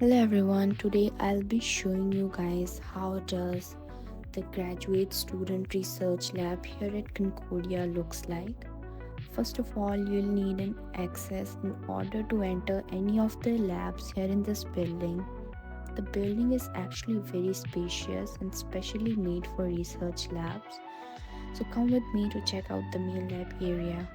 Hello everyone, today I'll be showing you guys how does the graduate student research lab here at Concordia looks like. First of all, you'll need an access in order to enter any of the labs here in this building. The building is actually very spacious and specially made for research labs. So come with me to check out the main lab area.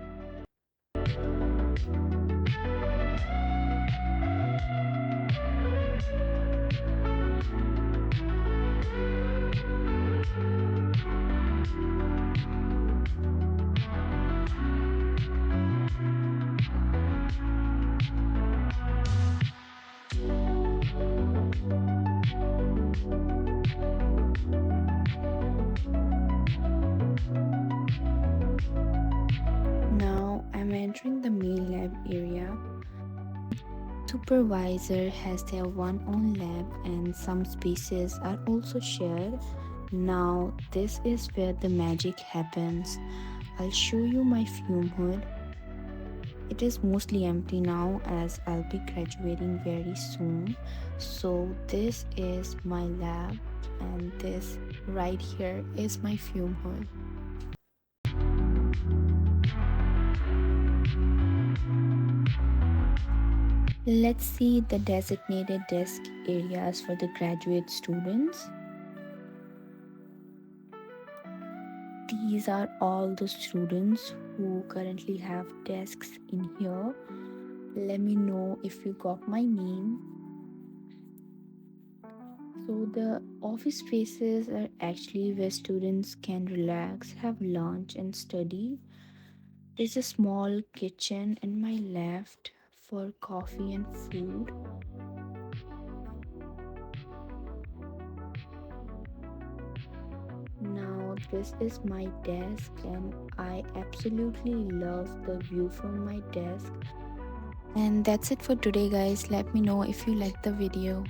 Now I'm entering the main lab area. Supervisor has their one own lab and some spaces are also shared. Now this is where the magic happens. I'll show you my fume hood. It is mostly empty now as I'll be graduating very soon. So this is my lab and this right here is my fume hood. Let's see the designated desk areas for the graduate students. These are all the students who currently have desks in here. Let me know if you got my name. So, the office spaces are actually where students can relax, have lunch, and study. There's a small kitchen in my left for coffee and food. Now, this is my desk, and I absolutely love the view from my desk. And that's it for today, guys. Let me know if you liked the video.